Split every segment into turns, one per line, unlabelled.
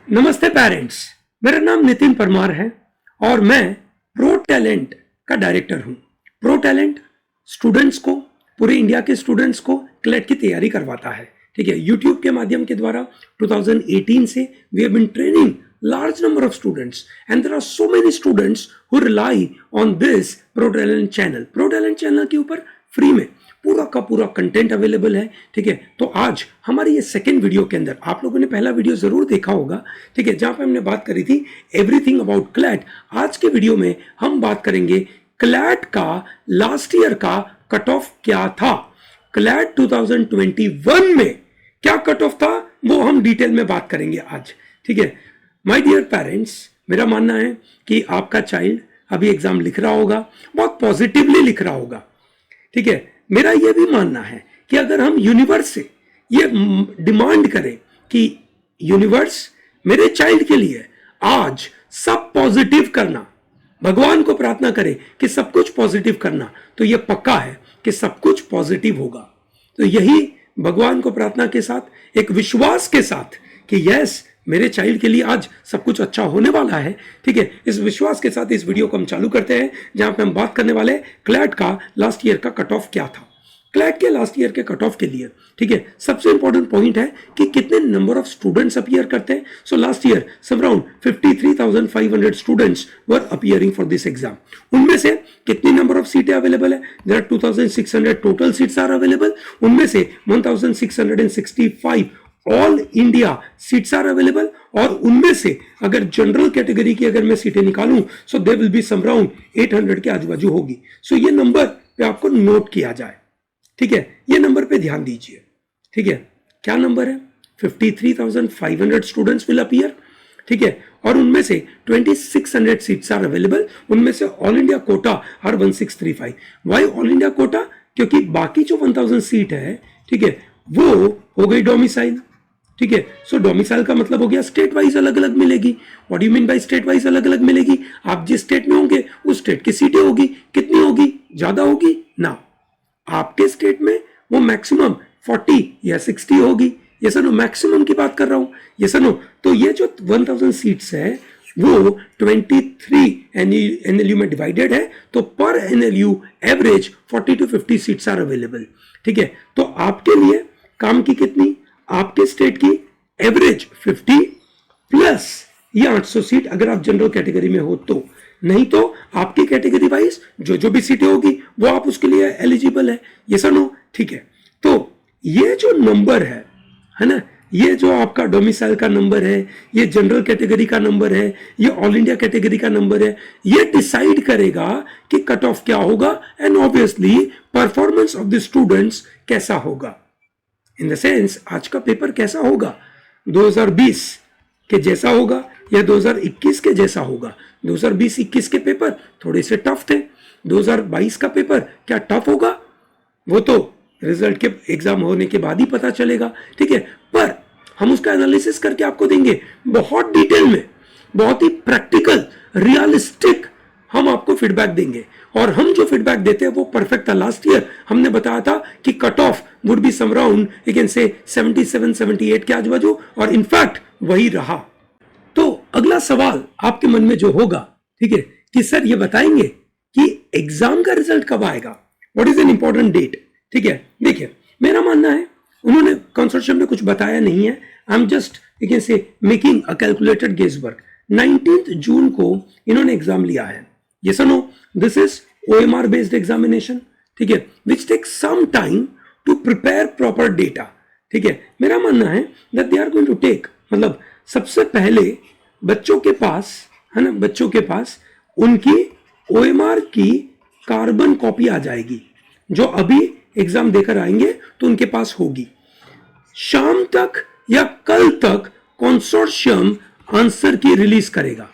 नमस्ते पेरेंट्स, मेरा नाम नितिन परमार है और मैं प्रो टैलेंट का डायरेक्टर हूं। प्रो टैलेंट स्टूडेंट्स को, पूरे इंडिया के स्टूडेंट्स को क्लेट की तैयारी करवाता है। ठीक है, यूट्यूब के माध्यम के द्वारा 2018 से we have been training large number of students and there are so many students who rely on this Pro Talent channel. Pro Talent channel के ऊपर फ्री में पूरा का पूरा कंटेंट अवेलेबल है। ठीक है, तो आज हमारी ये सेकेंड वीडियो के अंदर आप लोगों ने पहला वीडियो जरूर देखा होगा, ठीक है, जहां पे हमने बात करी थी एवरीथिंग अबाउट क्लैट। आज के वीडियो में हम बात करेंगे क्लैट का लास्ट ईयर का कट ऑफ क्या था, क्लैट 2021 में क्या कट ऑफ था वो हम डिटेल में बात करेंगे आज। ठीक है माय डियर पेरेंट्स, मेरा मानना है कि आपका चाइल्ड अभी एग्जाम लिख रहा होगा, बहुत पॉजिटिवली लिख रहा होगा। ठीक है, मेरा यह भी मानना है कि अगर हम यूनिवर्स से ये डिमांड करें कि यूनिवर्स मेरे चाइल्ड के लिए आज सब पॉजिटिव करना, भगवान को प्रार्थना करें कि सब कुछ पॉजिटिव करना, तो यह पक्का है कि सब कुछ पॉजिटिव होगा। तो यही भगवान को प्रार्थना के साथ, एक विश्वास के साथ कि यस मेरे चाइल्ड के लिए आज सब कुछ अच्छा होने वाला है। ठीक है, इस विश्वास के साथ इस वीडियो को हम चालू करते हैं, जहां पे हम बात करने वाले क्लैट का लास्ट ईयर का कट ऑफ क्या था। क्लैट के लास्ट ईयर के कट ऑफ के लिए, ठीक है, सबसे इंपॉर्टेंट पॉइंट है कि कितने नंबर ऑफ स्टूडेंट्स अपीयर करते हैं। So last year some around 53,500 students were appearing for this exam. उनमें से कितनी नंबर ऑफ सीटें अवेलेबल है? There are 2,600 total seats are available. उनमें से 1,665 all India seats are available, और उनमें से अगर जनरल कैटेगरी की अगर मैं सीटें निकालूं so they will be some around 800 के आजू बाजू होगी। सो ये नंबर पे आपको नोट किया जाए। ठीक है, ये नंबर पे ध्यान दीजिए। ठीक है, क्या नंबर है? 53,500 स्टूडेंट्स विल अपीयर। ठीक है, और उनमें से 2,600 सीट्स आर अवेलेबल। उनमें से all India quota are 1,635। Why all India quota? क्योंकि बाकी जो 1,000 सीट है, ठीक है, वो हो गई डोमिसाइल। ठीक है, सो डोमिसाइल का मतलब हो गया स्टेट वाइज अलग अलग मिलेगी। What do you mean by state wise अलग अलग मिलेगी? आप जिस स्टेट में होंगे उस स्टेट की सीटें होगी। कितनी होगी? ज्यादा होगी ना। आपके स्टेट में वो मैक्सिमम 40 या 60 होगी। ये सनो मैक्सिमम की बात कर रहा हूं, ये सनो। तो ये जो 1,000 सीट्स है वो 23 एनएलयू में डिवाइडेड है, तो पर NLU average 40 to 50 seats are available. ठीक है, तो आपके लिए काम की कितनी? आपके स्टेट की एवरेज 50 प्लस ये 800 सीट अगर आप जनरल कैटेगरी में हो तो। नहीं तो आपकी कैटेगरी वाइज जो भी सीटें होगी वो आप उसके लिए एलिजिबल है। ये सुनो, ठीक है। तो ये जो नंबर है ना, ये जो आपका डोमिसाइल का नंबर है, ये जनरल कैटेगरी का नंबर है, ये ऑल इंडिया कैटेगरी का नंबर है, ये डिसाइड करेगा कि कट ऑफ क्या होगा and obviously performance of the students कैसा होगा। इन द सेंस आज का पेपर कैसा होगा? 2020 के जैसा होगा या 2021 के जैसा होगा? 2020-21 के पेपर थोड़े से टफ थे। 2022 का पेपर क्या टफ होगा? वो तो रिजल्ट के एग्जाम होने के बाद ही पता चलेगा। ठीक है, पर हम उसका एनालिसिस करके आपको देंगे बहुत डिटेल में, बहुत ही प्रैक्टिकल, रियलिस्टिक हम आपको फीडबैक देंगे। और हम जो फीडबैक देते हैं वो परफेक्ट था। लास्ट ईयर हमने बताया था कि cut off would be some around you can say 77-78 के आजू बाजू, और इनफैक्ट वही रहा। तो अगला सवाल आपके मन में जो होगा, ठीक है, कि सर ये बताएंगे कि एग्जाम का रिजल्ट कब आएगा, what is an important date. ठीक है, देखिए मेरा मानना है उन्होंने कंसोर्शियम में कुछ बताया नहीं है। I am just you can say making a calculated guess work. 19 जून को इन्होंने एग्जाम लिया है। Yes or no? This is OMR based examination, ठीक है, which takes some time to prepare proper data। ठीक है, मेरा मानना है that they are going to take, मतलब सबसे पहले बच्चों के पास है ना, बच्चों के पास उनकी OMR की कार्बन कॉपी आ जाएगी, जो अभी एग्जाम देकर आएंगे तो उनके पास होगी। शाम तक या कल तक कंसोर्शियम आंसर की रिलीज करेगा,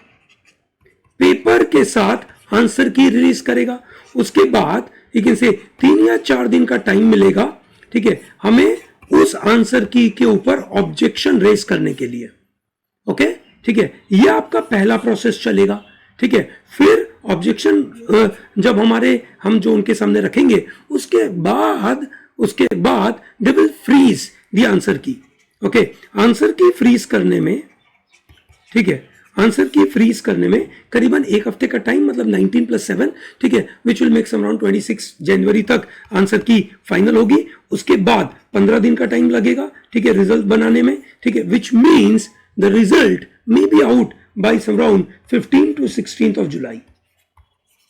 पेपर के साथ आंसर की रिलीज करेगा। उसके बाद ठीक है से 3 या 4 दिन का टाइम मिलेगा, ठीक है, हमें उस आंसर की के ऊपर ऑब्जेक्शन रेज करने के लिए। ओके, ठीक है, ये आपका पहला प्रोसेस चलेगा। ठीक है, फिर ऑब्जेक्शन जब हम जो उनके सामने रखेंगे उसके बाद they will freeze the answer key. Okay, answer key freeze करने में ठीक है, आंसर की फ्रीज करने में करीबन एक हफ्ते का टाइम, मतलब 19 + 7, ठीक है, विच विल मेक अराउंड 26 जनवरी तक आंसर की फाइनल होगी। उसके बाद 15 दिन का टाइम लगेगा, ठीक है, रिजल्ट बनाने में, ठीक है, which means the result may be out by around 15 to 16 जुलाई।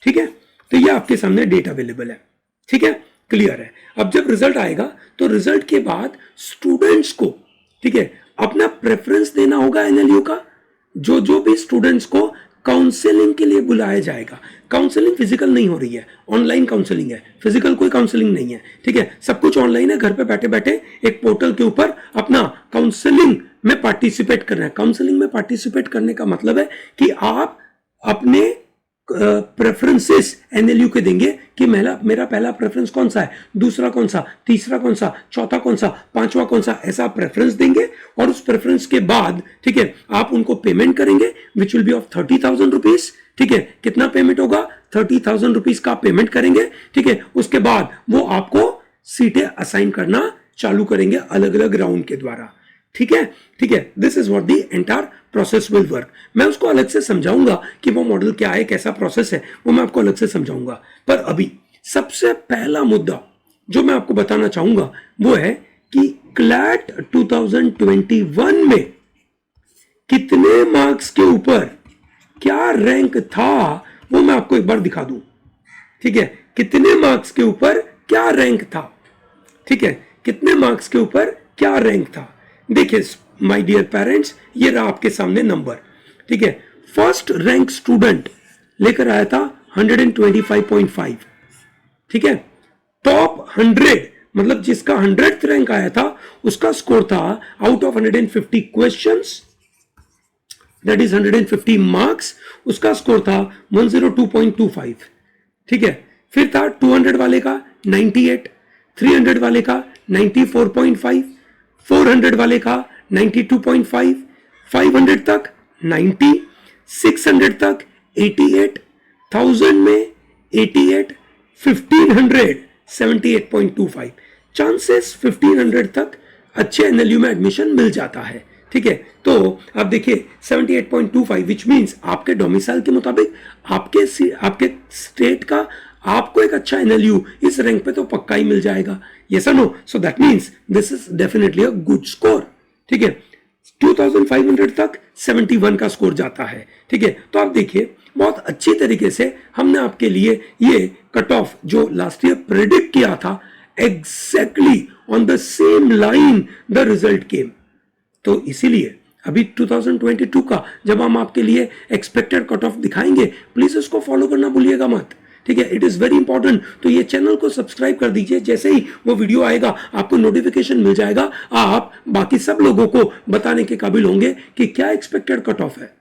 ठीक है, तो ये आपके सामने डेट अवेलेबल है। ठीक है, क्लियर है। अब जब रिजल्ट आएगा तो रिजल्ट के बाद स्टूडेंट्स को, ठीक है, अपना प्रेफरेंस देना होगा एनएलयू का। जो भी स्टूडेंट्स को काउंसलिंग के लिए बुलाया जाएगा, काउंसलिंग फिजिकल नहीं हो रही है, ऑनलाइन काउंसलिंग है, फिजिकल कोई काउंसलिंग नहीं है। ठीक है, सब कुछ ऑनलाइन है, घर पे बैठे बैठे एक पोर्टल के ऊपर अपना काउंसलिंग में पार्टिसिपेट करना है। काउंसलिंग में पार्टिसिपेट करने का मतलब है कि आप अपने प्रेफरेंसेस एनएलयू के देंगे कि मेरा पहला प्रेफरेंस कौन सा है, दूसरा कौन सा, तीसरा कौन सा, चौथा कौन सा, पांचवा कौन सा, ऐसा प्रेफरेंस देंगे। और उस प्रेफरेंस के बाद, ठीक है, आप उनको पेमेंट करेंगे which will be of 30,000 rupees. ठीक है, कितना पेमेंट होगा, 30,000 रुपीज का पेमेंट करेंगे। ठीक है, उसके बाद वो आपको सीटें असाइन करना चालू करेंगे अलग अलग राउंड के द्वारा। ठीक है, ठीक है, this is what the entire process will work. मैं उसको अलग से समझाऊंगा कि वो मॉडल क्या है, कैसा प्रोसेस है, वो मैं आपको अलग से समझाऊंगा। पर अभी सबसे पहला मुद्दा जो मैं आपको बताना चाहूंगा वो है कि क्लैट 2021 में कितने मार्क्स के ऊपर क्या रैंक था, वो मैं आपको एक बार दिखा दूं। ठीक है, कितने मार्क्स के ऊपर क्या रैंक था। ठीक है, कितने मार्क्स के ऊपर क्या रैंक था। देखिए माय डियर पेरेंट्स, ये रहा आपके सामने नंबर। ठीक है, फर्स्ट रैंक स्टूडेंट लेकर आया था 125.5। ठीक है, टॉप 100 मतलब जिसका 100th रैंक आया था उसका स्कोर था out of 150 questions, that is 150 marks, उसका स्कोर था 102.25। ठीक है, फिर था 200 वाले का 98, 300 वाले का 94.5, 400 वाले का 92.5, 500 तक 90, 600 तक 88, 1000 में 88, 1500 78.25। चांसेस 1500 तक अच्छे एनएलयू में एडमिशन मिल जाता है। ठीक है, तो आप देखिए 78.25 विच मीन्स आपके डोमिसाइल के मुताबिक आपके स्टेट का आपको एक अच्छा एनएलयू इस रैंक पे तो पक्का ही मिल जाएगा। यस और no, so that means this is definitely a good score. ठीक है, 2500 तक 71 का स्कोर जाता है। ठीक है, तो आप देखिए बहुत अच्छी तरीके से हमने आपके लिए ये कट ऑफ जो लास्ट ईयर प्रेडिक्ट किया था, exactly on the same line the result came. तो इसीलिए अभी 2022 का जब हम आपके लिए एक्सपेक्टेड कट ऑफ दिखाएंगे, प्लीज उसको फॉलो करना भूलिएगा मत। ठीक है, इट इज वेरी इंपॉर्टेंट। तो ये चैनल को सब्सक्राइब कर दीजिए, जैसे ही वो वीडियो आएगा आपको नोटिफिकेशन मिल जाएगा। आप बाकी सब लोगों को बताने के काबिल होंगे कि क्या एक्सपेक्टेड कट ऑफ है।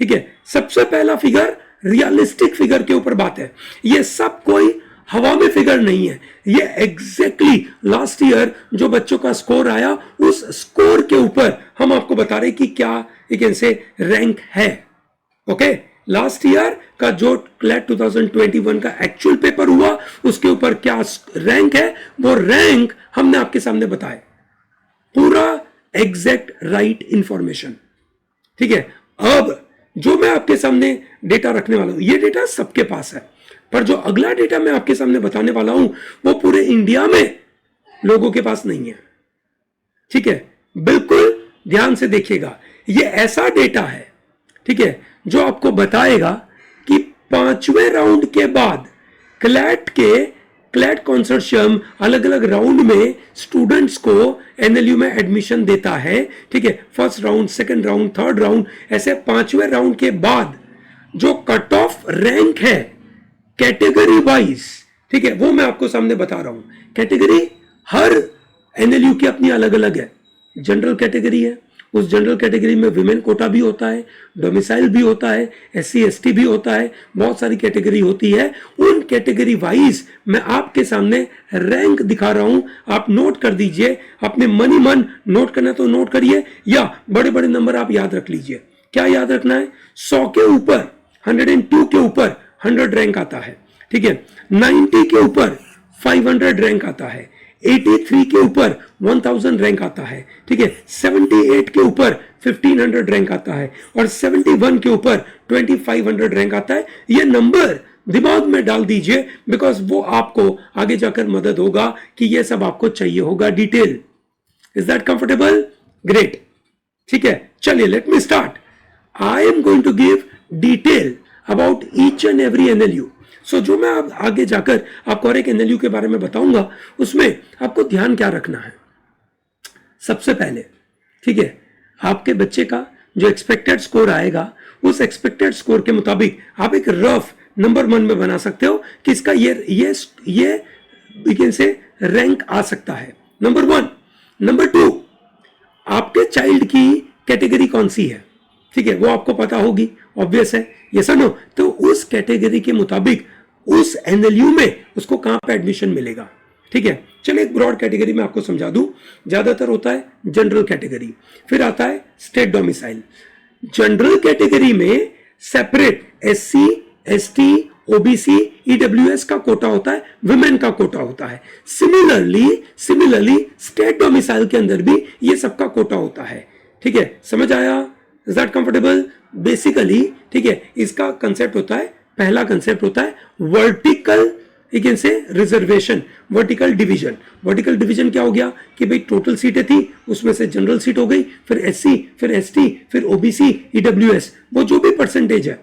ठीक है, सबसे पहला फिगर रियलिस्टिक फिगर के ऊपर बात है। ये सब कोई हवा में फिगर नहीं है, ये एग्जैक्टली लास्ट ईयर जो बच्चों का स्कोर आया उस स्कोर के ऊपर हम आपको बता रहे कि क्या एक ऐसे रैंक है। ओके, लास्ट ईयर का जो क्लैट 2021 का एक्चुअल पेपर हुआ उसके ऊपर क्या रैंक है, वो रैंक हमने आपके सामने बताया, पूरा एग्जैक्ट राइट इंफॉर्मेशन। ठीक है, अब जो मैं आपके सामने डेटा रखने वाला हूं, ये डेटा सबके पास है, पर जो अगला डेटा मैं आपके सामने बताने वाला हूं वो पूरे इंडिया में लोगों के पास नहीं है। ठीक है, बिल्कुल ध्यान से देखिएगा, ये ऐसा डेटा है, ठीक है, जो आपको बताएगा कि 5वें राउंड के बाद क्लैट कंसोर्शियम अलग अलग राउंड में स्टूडेंट्स को एनएलयू में एडमिशन देता है। ठीक है, first round, second round, third round, ऐसे 5वें राउंड के बाद जो कट ऑफ रैंक है कैटेगरी वाइज, ठीक है, वो मैं आपको सामने बता रहा हूं। कैटेगरी हर एनएलयू की अपनी अलग अलग है। जनरल कैटेगरी है, उस जनरल कैटेगरी में विमेन कोटा भी होता है, डोमिसाइल भी होता है, एससी एसटी भी होता है, बहुत सारी कैटेगरी होती है। उन कैटेगरी वाइज मैं आपके सामने रैंक दिखा रहा हूं, आप नोट कर दीजिए, अपने मन ही मन नोट करना तो नोट करिए, या बड़े बड़े नंबर आप याद रख लीजिए। क्या याद रखना है, 100 के ऊपर 102 के ऊपर 100 रैंक आता है। ठीक है, 90 के ऊपर 500 रैंक आता है, 83 के ऊपर 1000 रैंक आता है, ठीक है, 78 के ऊपर 1500 रैंक आता है और 71 के ऊपर 2500 रैंक आता है। ये नंबर दिमाग में डाल दीजिए, बिकॉज वो आपको आगे जाकर मदद होगा कि ये सब आपको चाहिए होगा detail. Is that comfortable? Great, ठीक है, चलिए let me start. I am going to give detail about each and every NLU. So जो मैं अब आगे जाकर आपको और एक एनएलयू के बारे में बताऊंगा, उसमें आपको ध्यान क्या रखना है। सबसे पहले, ठीक है, आपके बच्चे का जो एक्सपेक्टेड स्कोर आएगा, उस एक्सपेक्टेड स्कोर के मुताबिक आप एक रफ नंबर 1 में बना सकते हो कि इसका ये से रैंक आ सकता है, नंबर 1। नंबर 2, आपके चाइल्ड की कैटेगरी कौन सी है, ठीक है, वो आपको पता होगी, ऑब्वियस है, ये सुनो। तो उस कैटेगरी के मुताबिक उस एनएलयू में उसको कहां पे एडमिशन मिलेगा, ठीक है। चलिए एक ब्रॉड कैटेगरी में आपको समझा दूं। ज्यादातर होता है जनरल कैटेगरी, फिर आता है स्टेट डोमिसाइल। जनरल कैटेगरी में separate SC, ST, OBC, EWS का कोटा होता है, विमेन का कोटा होता है। सिमिलरली स्टेट डोमिसाइल के अंदर भी ये सबका कोटा होता है, ठीक है, समझ आया? Is that comfortable? बेसिकली, ठीक है, इसका कंसेप्ट होता है, पहला कंसेप्ट होता है vertical, you can say reservation, vertical division. Vertical division क्या हो गया कि भाई टोटल सीटें थी, उसमें से जनरल सीट हो गई, फिर एससी, फिर एसटी, फिर ओबीसी, ईडब्ल्यूएस, वो जो भी परसेंटेज है,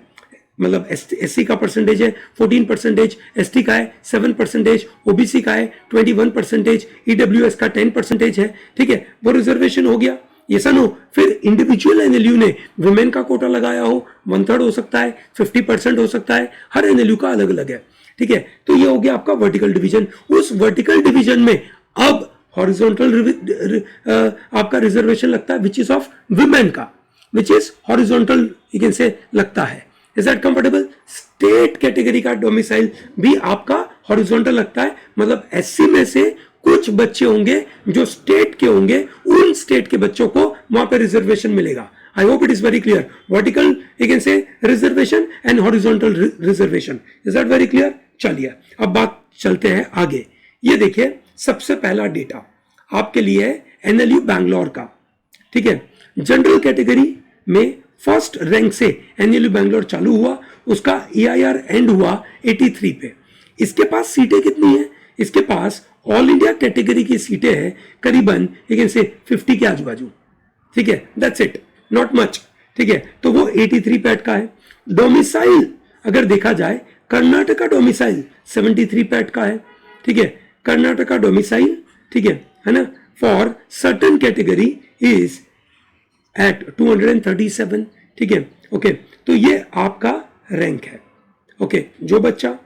मतलब एससी का परसेंटेज है 14%, एसटी का है 7%, ओबीसी का है 21%, ईडब्ल्यूएस का 10% है, ठीक है, वो रिजर्वेशन हो गया। ये सुनो, फिर इंडिविजुअल एनएलयू ने विमेन का कोटा लगाया हो, 1/3 हो सकता है, 50% हो सकता है, हर एनएलयू का अलग अलग है, ठीक है। तो ये हो गया आपका वर्टिकल डिवीजन। उस वर्टिकल डिवीजन में अब हॉरिजॉन्टल आपका रिजर्वेशन लगता है, विच इज ऑफ विमेन का, which is horizontal you can से लगता है। Is that comfortable? State category का डोमिसाइल भी आपका हॉरिजॉन्टल लगता है, मतलब एससी में से कुछ बच्चे होंगे जो स्टेट के होंगे, उन स्टेट के बच्चों को वहां पे रिजर्वेशन मिलेगा। I hope it is very clear. Vertical, you can say reservation and horizontal reservation. Is that very clear? चलिए अब बात चलते हैं आगे। ये देखिए, सबसे पहला डेटा आपके लिए है एनएलयू बैंगलोर का, ठीक है। जनरल कैटेगरी में फर्स्ट रैंक से एनएलयू बैंगलोर चालू हुआ, उसका EIR एंड हुआ 83 पे। इसके पास सीटें कितनी है? इसके पास ऑल इंडिया कैटेगरी की सीटें हैं करीबन यू कैन से 50 के आजू बाजू, ठीक है, दैट्स इट, नॉट मच, ठीक है। तो वो 83 पैट का है। डोमिसाइल अगर देखा जाए, कर्नाटका डोमिसाइल 73 पैट का है, ठीक है, कर्नाटका डोमिसाइल, ठीक है ना, for certain category is at 237, ठीक है, ओके। तो ये आपका रैंक है, ओके। जो बच्चा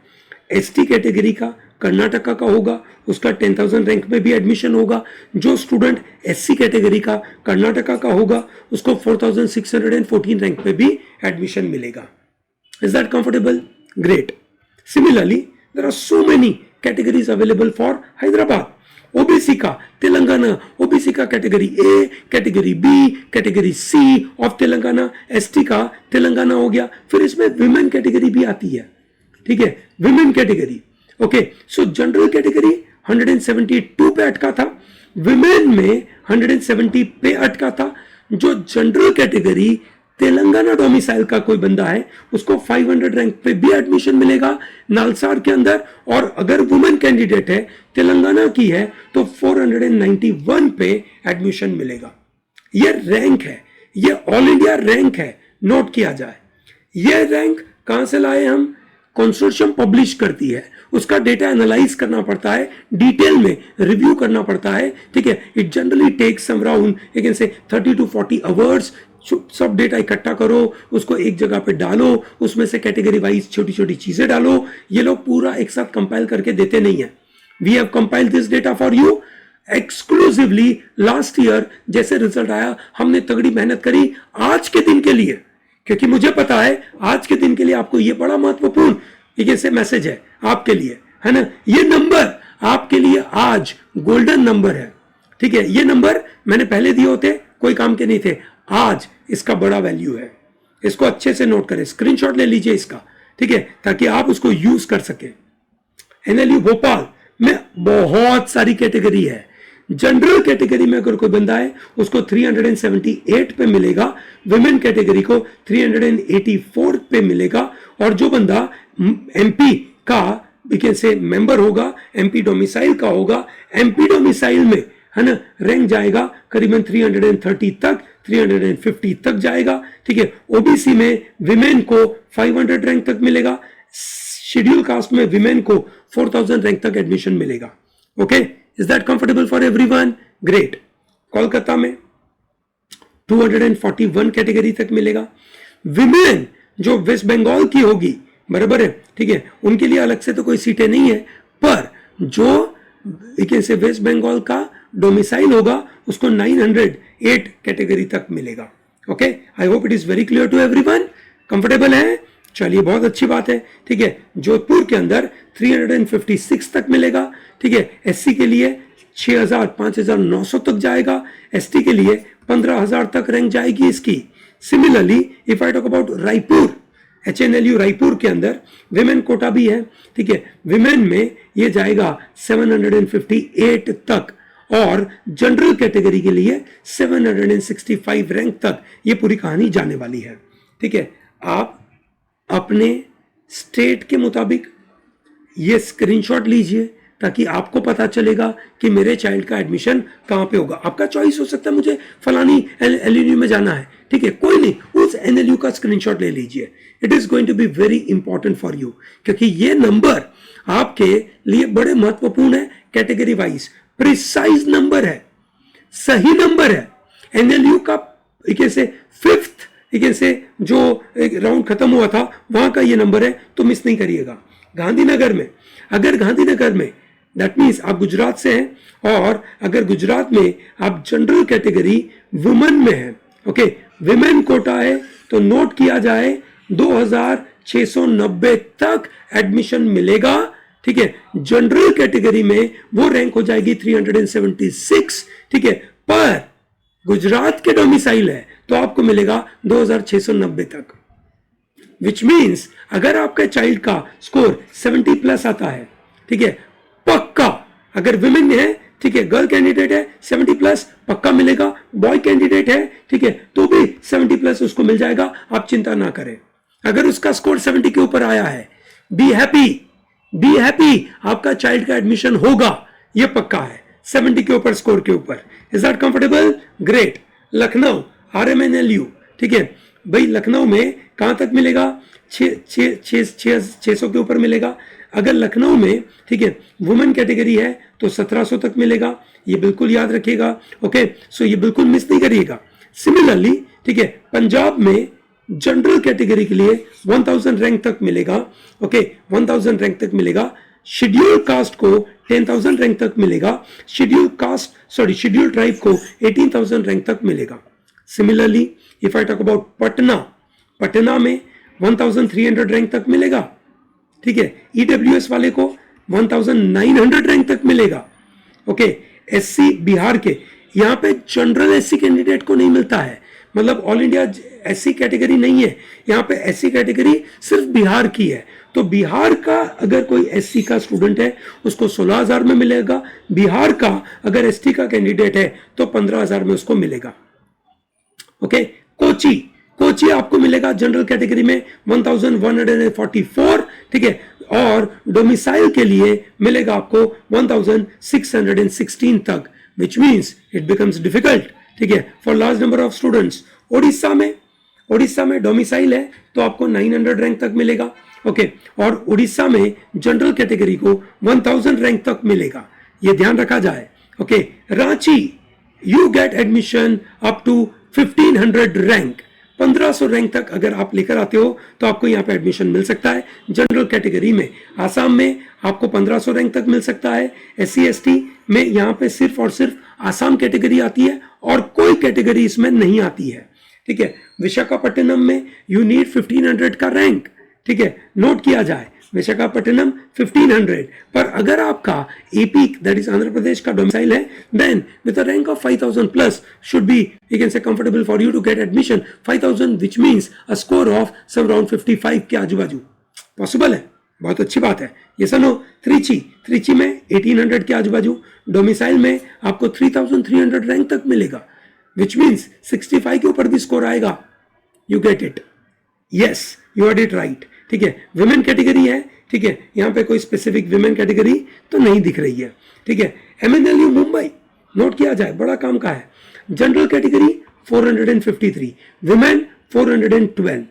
एसटी कैटेगरी का कर्नाटका का होगा, उसका 10,000 रैंक में भी एडमिशन होगा। जो स्टूडेंट एससी कैटेगरी का कर्नाटका का होगा, उसको 4614 रैंक में भी एडमिशन मिलेगा। Is that comfortable? Great. Similarly there are so many categories available for Hyderabad. OBC का तेलंगाना, ओबीसी का category A, category B, category C of Telangana, ST का तेलंगाना हो गया। फिर इसमें विमेन कैटेगरी भी आती है, ठीक है, विमेन कैटेगरी, ओके। सो जनरल कैटेगरी 172 पे अटका था, विमेन में 170 पे अटका था। जो जनरल कैटेगरी तेलंगाना डोमिसाइल का कोई बंदा है, उसको 500 रैंक पे भी एडमिशन मिलेगा नालसार के अंदर, और अगर वुमेन कैंडिडेट है, तेलंगाना की है, तो 491 पे एडमिशन मिलेगा। ये रैंक है, ये ऑल इंडिया रैंक है, नोट किया जाए। ये रैंक कहां से लाए हम? कंसोर्शियम पब्लिश करती है, उसका डेटा एनालाइज करना पड़ता है, डिटेल में रिव्यू करना पड़ता है, ठीक है। It generally takes some around you can say 30 to 40 hours. सब डेटा इकट्ठा करो, उसको एक जगह पे डालो, उसमें से कैटेगरी वाइज छोटी छोटी चीजें डालो। ये लोग पूरा एक साथ कंपाइल करके देते नहीं है। We have compiled this data for you exclusively last year. जैसे रिजल्ट आया, हमने तगड़ी मेहनत करी आज के दिन के लिए, क्योंकि मुझे पता है आज के दिन के लिए आपको ये बड़ा महत्वपूर्ण एक ऐसे मैसेज है आपके लिए, है ना। ये नंबर आपके लिए आज गोल्डन नंबर है, ठीक है। ये नंबर मैंने पहले दिए होते, कोई काम के नहीं थे, आज इसका बड़ा वैल्यू है। इसको अच्छे से नोट करें, स्क्रीनशॉट ले लीजिए इसका, ठीक है, ताकि आप उसको यूज कर सके। एनएलयू भोपाल में बहुत सारी कैटेगरी है। जनरल कैटेगरी में अगर कोई बंदा है उसको 378 पे मिलेगा, विमेन कैटेगरी को 384 पे मिलेगा, और जो बंदा एमपी का से मेंबर होगा, एमपी डोमिसाइल का होगा, एमपी डोमिसाइल में है ना रैंक जाएगा करीबन 330 तक, 350 तक जाएगा, ठीक है। ओबीसी में विमेन को 500 रैंक तक मिलेगा, शेड्यूल कास्ट में विमेन को 4000 रैंक तक एडमिशन मिलेगा। Okay, is that comfortable for everyone? Great. Kolkata में 241 कैटेगरी तक मिलेगा। विमेन जो वेस्ट बंगाल की होगी, बराबर है, ठीक है, उनके लिए अलग से तो कोई सीटें नहीं है, पर जो से वेस्ट बंगाल का डोमिसाइल होगा उसको 908 कैटेगरी तक मिलेगा। Okay, I hope it is very clear to everyone. Comfortable है? चलिए, बहुत अच्छी बात है, ठीक है। जोधपुर के अंदर 356 तक मिलेगा, ठीक है। एससी के लिए 6000 5900 तक जाएगा, एसटी के लिए 15000 तक रैंक जाएगी इसकी। Similarly if I talk about Raipur, HNLU Raipur के अंदर विमेन कोटा भी है, ठीक है। विमेन में ये जाएगा 758 तक, और जनरल कैटेगरी के लिए 765 रैंक तक ये पूरी कहानी जाने वाली है, ठीक है। आप अपने स्टेट के मुताबिक ये स्क्रीनशॉट लीजिए ताकि आपको पता चलेगा कि मेरे चाइल्ड का एडमिशन कहाँ पे होगा। आपका चॉइस हो सकता है मुझे फलानी LNU में जाना है, ठीक है, कोई नहीं, उस NLU का स्क्रीनशॉट ले लीजिए। It is going to be very important for you, क्योंकि ये नंबर आपके लिए बड़े महत्वपूर्ण है। कैटेगरी वाइज प्रिसाइज नंबर है, सही नंबर है। NLU का फिफ्थ जो राउंड खत्म हुआ था वहां का ये नंबर है, तो मिस नहीं करिएगा। गांधीनगर में, अगर गांधीनगर में दैट मीन्स आप गुजरात से हैं, और अगर गुजरात में आप जनरल कैटेगरी वुमेन में है, ओके, विमेन कोटा है, तो नोट किया जाए 2690 तक एडमिशन मिलेगा, ठीक है। जनरल कैटेगरी में वो रैंक हो जाएगी 376, ठीक है, पर गुजरात के डोमिसाइल है तो आपको मिलेगा 2690 तक, विच मीन्स अगर आपके चाइल्ड का स्कोर 70 प्लस आता है, ठीक है, पक्का, अगर विमेन है, ठीक है, गर्ल कैंडिडेट है 70 प्लस पक्का मिलेगा, बॉय कैंडिडेट है, ठीक है, तो भी 70 प्लस उसको मिल जाएगा, आप चिंता ना करें। अगर उसका स्कोर 70 के ऊपर आया है, बी हैप्पी, आपका चाइल्ड का एडमिशन होगा, ये पक्का है 70 के ऊपर स्कोर के ऊपर। Is that comfortable? Great. Lucknow RMNLU, ठीक है भाई, लखनऊ में कहां तक मिलेगा? 600 के ऊपर मिलेगा। अगर लखनऊ में, ठीक है, वुमेन कैटेगरी है तो 1700 तक मिलेगा, ये बिल्कुल याद रखिएगा। ओके, सो ये बिल्कुल मिस नहीं करिएगा। सिमिलरली, ठीक है, पंजाब में जनरल कैटेगरी के लिए 1000 रैंक तक मिलेगा, ओके, 1000 रैंक तक मिलेगा। शेड्यूल कास्ट को 10,000 रैंक तक मिलेगा, शेड्यूल ट्राइब को 18,000 रैंक तक मिलेगा। Similarly if I talk about Patna में 1300 रैंक तक मिलेगा, ठीक है। EWS वाले को 1900 रैंक तक मिलेगा, ओके। SC बिहार के, यहाँ पे जनरल SC कैंडिडेट को नहीं मिलता है, मतलब ऑल इंडिया SC कैटेगरी नहीं है, यहाँ पे SC कैटेगरी सिर्फ बिहार की है। तो बिहार का अगर कोई SC का स्टूडेंट है उसको 16,000 में मिलेगा, बिहार का अगर ST का कैंडिडेट है तो 15,000 में उसको मिलेगा। ओके, कोची आपको मिलेगा जनरल कैटेगरी में 1144, ठीक है, और डोमिसाइल के लिए मिलेगा आपको 1616 तक, which means it becomes difficult, ठीक है, for large number of students. Orissa में डोमिसाइल है तो आपको 900 रैंक तक मिलेगा, ओके, और उड़ीसा में जनरल कैटेगरी को 1000 रैंक तक मिलेगा, ये ध्यान रखा जाए। Okay, Ranchi you get admission up to 1500 rank, 1500 rank तक अगर आप लेकर आते हो तो आपको यहाँ पे एडमिशन मिल सकता है जनरल कैटेगरी में। आसाम में आपको 1500 रैंक तक मिल सकता है। SC ST में यहाँ पे सिर्फ और सिर्फ आसाम कैटेगरी आती है और कोई कैटेगरी इसमें नहीं आती है, ठीक है। विशाखापट्टनम में यू नीड 1500 का रैंक, ठीक है, नोट किया जाए, विशाखापट्टनम 1500, पर अगर आपका AP that is Andhra Pradesh का डोमिसाइल है, then with a rank of 5000 plus should be you can say comfortable for you to get admission 5000, which means a score of some around 55 के आजू बाजू। पॉसिबल है? बहुत अच्छी बात है। ये सुनो, त्रिची में 1800 के आजू बाजू, डोमिसाइल में आपको 3300 रैंक तक मिलेगा, विच मीन्स 65 के ऊपर भी स्कोर आएगा। You get it, yes you are it right. ठीक है, विमेन कैटेगरी है, ठीक है, यहाँ पे कोई स्पेसिफिक विमेन कैटेगरी तो नहीं दिख रही है। ठीक है, MNLU मुंबई नोट किया जाए, बड़ा काम का है। जनरल कैटेगरी 453, विमेन 412,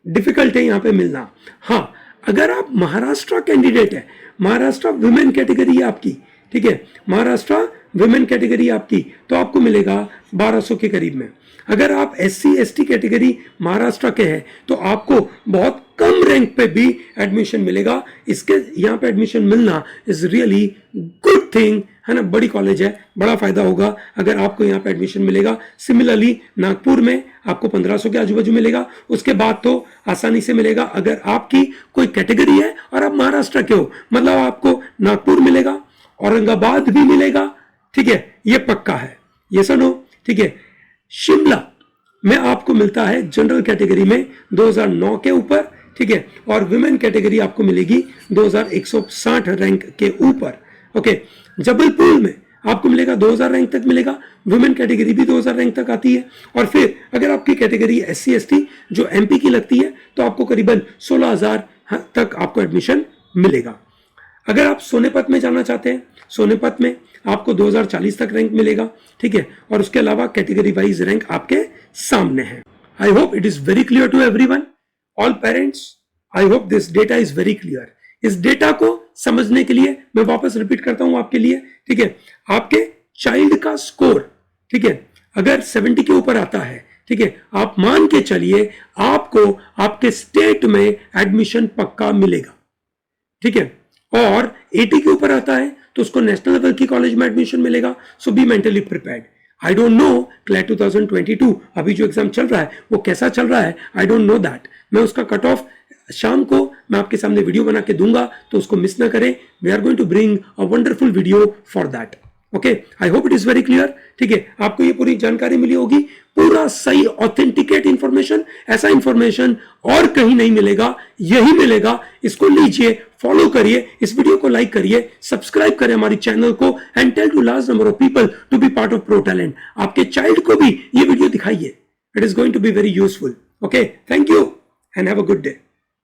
डिफिकल्ट है यहाँ पे मिलना। हाँ, अगर आप महाराष्ट्र कैंडिडेट है, महाराष्ट्र विमेन कैटेगरी है आपकी, ठीक है, महाराष्ट्र विमेन कैटेगरी आपकी, तो आपको मिलेगा 1200 के करीब में। अगर आप SC ST कैटेगरी महाराष्ट्र के हैं तो आपको बहुत कम रैंक पे भी एडमिशन मिलेगा। इसके यहाँ पे एडमिशन मिलना इज रियली गुड थिंग, है ना, बड़ी कॉलेज है, बड़ा फायदा होगा अगर आपको यहाँ पे एडमिशन मिलेगा। सिमिलरली नागपुर में आपको 1500 के आजू बाजू मिलेगा, उसके बाद तो आसानी से मिलेगा। अगर आपकी कोई कैटेगरी है और आप महाराष्ट्र के हो, मतलब आपको नागपुर मिलेगा, औरंगाबाद भी मिलेगा, ठीक है, ये पक्का है, ये सुनो। ठीक है, शिमला में आपको मिलता है जनरल कैटेगरी में 2009 के ऊपर, ठीक है, और विमेन कैटेगरी आपको मिलेगी 2160 रैंक के ऊपर। ओके, जबलपुर में आपको मिलेगा 2000 रैंक तक मिलेगा, विमेन कैटेगरी भी 2000 रैंक तक आती है। और फिर अगर आपकी कैटेगरी SC ST जो MP की लगती है तो आपको करीबन 16000 तक आपको एडमिशन मिलेगा। अगर आप सोनीपत में जाना चाहते हैं, सोनीपत में आपको 2040 तक रैंक मिलेगा, ठीक है, और उसके अलावा कैटेगरी वाइज रैंक आपके सामने है। I hope it is very clear to everyone, all parents, I hope this data is very clear. इस डेटा को समझने के लिए मैं वापस रिपीट करता हूं आपके लिए, ठीक है, आपके चाइल्ड का स्कोर, ठीक है, अगर 70 के ऊपर आता है, ठीक है, आप मान के चलिए आपको आपके स्टेट में एडमिशन पक्का मिलेगा, ठीक है, और 80 के ऊपर आता है तो उसको नेशनल लेवल की कॉलेज में एडमिशन मिलेगा। So be mentally prepared. I don't know CLAT 2022 अभी जो एग्जाम चल रहा है वो कैसा चल रहा है, आई डोंट नो दैट। मैं उसका कट ऑफ शाम को मैं आपके सामने वीडियो बना के दूंगा, तो उसको मिस ना करें। We are going to bring a wonderful video for that. Okay, I hope it is very clear. ठीक है, आपको ये पूरी जानकारी मिली होगी, पूरा सही ऑथेंटिकेट इंफॉर्मेशन, ऐसा इंफॉर्मेशन और कहीं नहीं मिलेगा, यही मिलेगा। इसको लीजिए, फॉलो करिए, इस वीडियो को लाइक करिए, सब्सक्राइब करें हमारी चैनल को and tell to large number of people to be part of Pro Talent. आपके चाइल्ड को भी ये वीडियो दिखाइए, it is going to be very useful. Okay, thank you and have a good day.